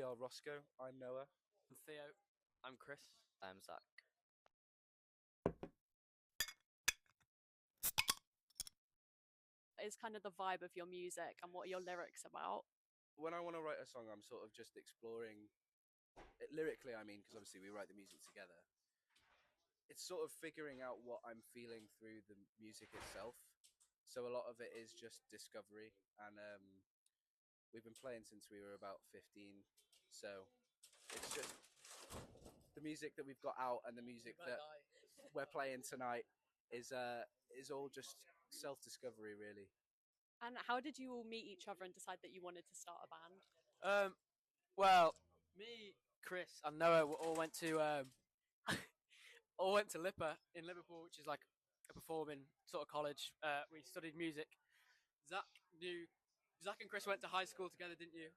are Roscoe. I'm Noah. I'm Theo. I'm Chris. I'm Zach. Is kind of the vibe of your music and what are your lyrics about? When I want to write a song, I'm sort of just exploring it lyrically. I mean, because obviously we write the music together. It's sort of figuring out what I'm feeling through the music itself. So a lot of it is just discovery, and we've been playing since we were about 15. So it's just the music that we've got out and the music that we're playing tonight is all just self-discovery, really. And how did you all meet each other and decide that you wanted to start a band? Well, me, Chris, and Noah all went to all went to LIPA in Liverpool, which is like a performing sort of college. We studied music. Zach and Chris went to high school together, didn't you?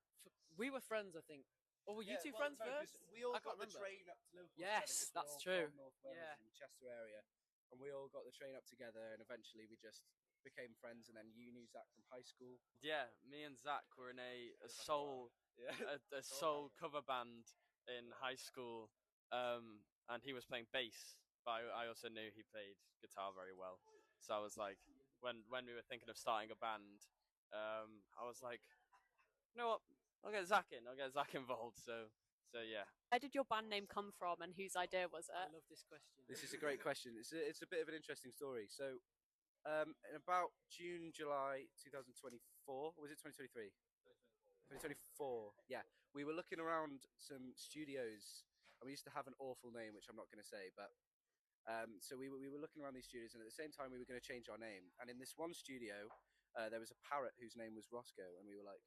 We were friends, I think. Or were you two friends first? We all I can't got the remember. train up to Liverpool. Yes, together, 'cause that's we're all true. From North Wales Yeah. and Chester area, and we all got the train up together, and eventually we just became friends. And then you knew Zach from high school. Yeah, me and Zach were in a soul a soul cover band in high school, and he was playing bass, but I also knew he played guitar very well. So I was like, when we were thinking of starting a band, I was like, you know what, I'll get Zach in. I'll get Zach involved. So yeah. Where did your band name come from and whose idea was I it? love this question. This is a great question. It's a bit of an interesting story. So, in about June, July 2024, was it 2023? 2024. Yeah, we were looking around some studios, and we used to have an awful name, which I'm not going to say, but so we were looking around these studios, and at the same time, we were going to change our name. And in this one studio, there was a parrot whose name was Roscoe, and we were like,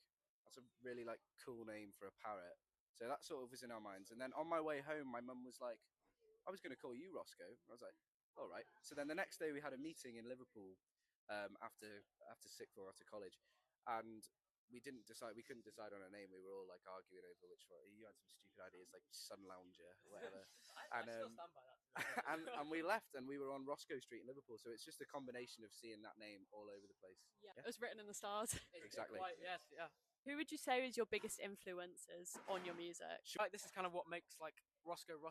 "That's a really like cool name for a parrot." So that sort of was in our minds. And then on my way home, my mum was like, "I was going to call you Roscoe." I was like, "All right." So then the next day, we had a meeting in Liverpool after sixth or after college, and we didn't decide. We couldn't decide on a name. We were all like arguing over which one. You had some stupid ideas like Sun Lounger, or whatever. I still stand by that. and we left, and we were on Roscoe Street in Liverpool. So it's just a combination of seeing that name all over the place. Yeah, it was written in the stars. Exactly. Yes, yeah. Who would you say is your biggest influences on your music? Like, this is kind of what makes like Roscoe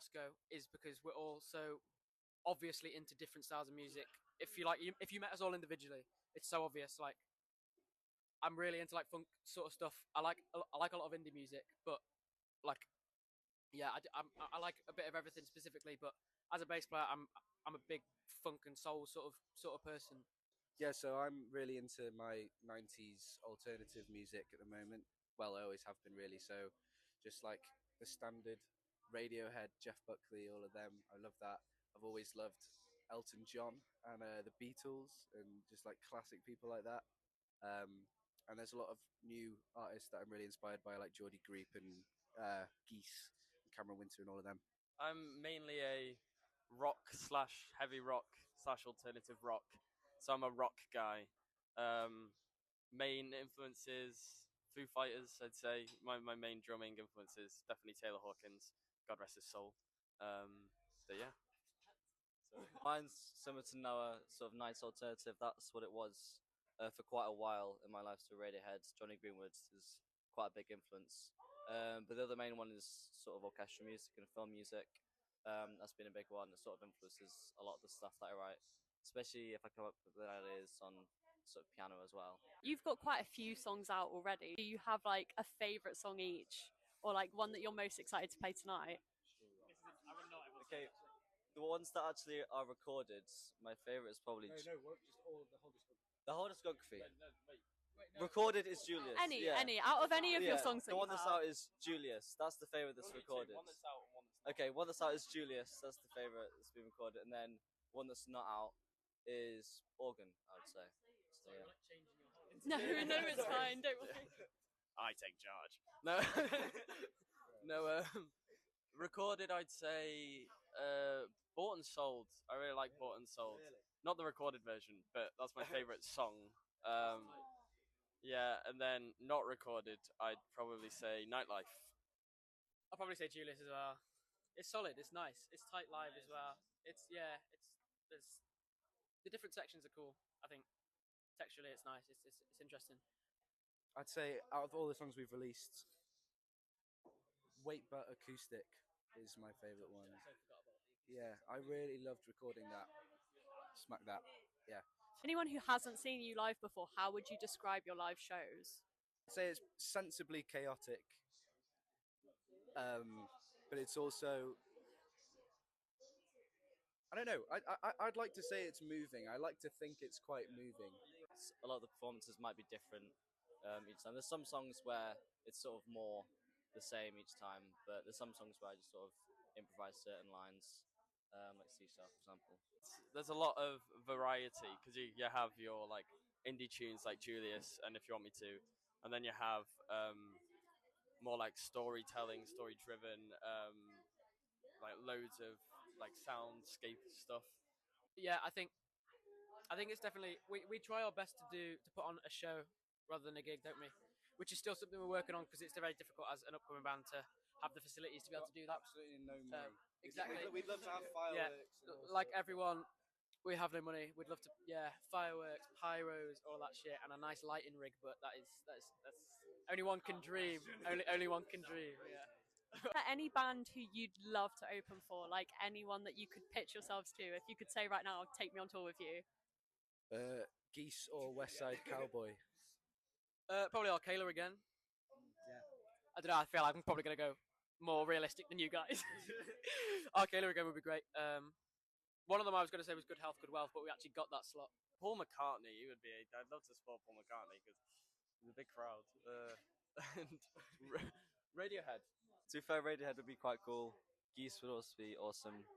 is because we're all so obviously into different styles of music. If you met us all individually, it's so obvious. Like, I'm really into like funk sort of stuff. I like a lot of indie music, but like, yeah, I like a bit of everything specifically. But as a bass player, I'm a big funk and soul sort of person. Yeah, so I'm really into my 90s alternative music at the moment. Well, I always have been, really. So just like the standard Radiohead, Jeff Buckley, all of them. I love that. I've always loved Elton John and the Beatles and just like classic people like that. And there's a lot of new artists that I'm really inspired by, like Geordie Greep and Geese and Cameron Winter and all of them. I'm mainly a rock slash heavy rock slash alternative rock. So I'm a rock guy. Main influences, Foo Fighters, I'd say. My main drumming influences, definitely Taylor Hawkins, God rest his soul. So yeah. Mine's similar to Noah, sort of nice alternative. That's what it was for quite a while in my life. So Radiohead, Johnny Greenwood is quite a big influence. But the other main one is sort of orchestral music and film music. That's been a big one. It sort of influences a lot of the stuff that I write, especially if I come up with ideas on sort of piano as well. You've got quite a few songs out already. Do you have like a favourite song each, or like one that you're most excited to play tonight? Okay, the ones that actually are recorded, my favorite is probably just all the whole discography. Recorded is Julius. Any, yeah. out of any of your Yeah, songs that the you one that's have. out is Julius. That's the favorite that's recorded. Okay, one that's out is Julius. That's the favorite that's been recorded, and then one that's not out is Organ. I would say. So, yeah. No, no, it's fine. Don't worry. I take charge. No, no. Recorded, I'd say Bought and Sold. I really like Bought and Sold. Not the recorded version, but that's my favorite song. Yeah, and then not recorded, I'd probably say Nightlife. I'll probably say Julius as well. It's solid. It's nice. It's tight live as well. It's there's the different sections are cool. I think texturally it's nice. It's interesting. I'd say out of all the songs we've released, Weight But Acoustic is my favourite one. Yeah, I really loved recording that. Smack that. Yeah. Anyone who hasn't seen you live before, how would you describe your live shows? I'd say it's sensibly chaotic, but it's also, I don't know. I'd like to say it's moving. I like to think it's quite moving. A lot of the performances might be different each time. There's some songs where it's sort of more the same each time, but there's some songs where I just sort of improvise certain lines, like C sharp, for example. There's a lot of variety because you have your like indie tunes like Julius, and if you want me to, and then you have more like storytelling, story driven, like loads of like soundscape stuff. Yeah, I think it's definitely we try our best to put on a show rather than a gig, don't we? Which is still something we're working on because it's very difficult as an upcoming band to have the facilities to be able to do that. Absolutely no money. Exactly. We'd love to have Yeah, fireworks. And all like sorts. everyone, we have no money. We'd love to, yeah, fireworks, pyros, all that shit, and a nice lighting rig. But that's only one can dream. Only one can dream. Yeah. Any band who you'd love to open for, like anyone that you could pitch yourselves to, if you could say right now, take me on tour with you. Geese or West Side Cowboy. Probably Arcala again. Yeah. I don't know. I feel like I'm probably gonna go more realistic than you guys. Arcala again would be great. One of them I was gonna say was Good Health, Good Wealth, but we actually got that slot. Paul McCartney, he would be. I'd love to support Paul McCartney because he's a big crowd. And Radiohead. To be fair, Radiohead would be quite cool. Geese would also be awesome.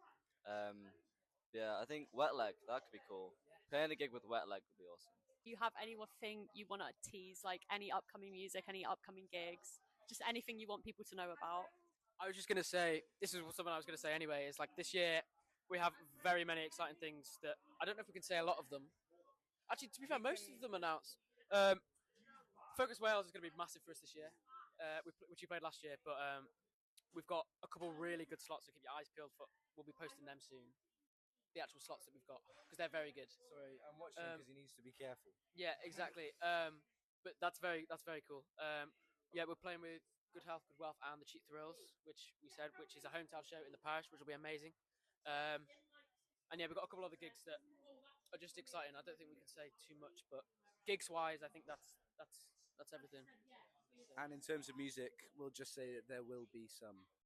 Yeah, I think Wet Leg, that could be cool. Playing a gig with Wet Leg would be awesome. Do you have anything you want to tease, like any upcoming music, any upcoming gigs, just anything you want people to know about? I was just gonna say this is something I was gonna say anyway. Is like this year we have very many exciting things that I don't know if we can say a lot of them. Actually, to be fair, most of them announced. Focus Wales is going to be massive for us this year, which we played last year. But we've got a couple really good slots, so keep your eyes peeled for. We'll be posting them soon. The actual slots that we've got because they're very good. Sorry, I'm watching because he needs to be careful. Yeah, exactly. But that's very cool. Yeah, we're playing with Good Health, Good Wealth, and the Cheap Thrills, which we said, which is a hometown show in the parish, which will be amazing. And yeah, we've got a couple other gigs that are just exciting. I don't think we can say too much, but gigs wise, I think that's everything. And in terms of music, we'll just say that there will be some.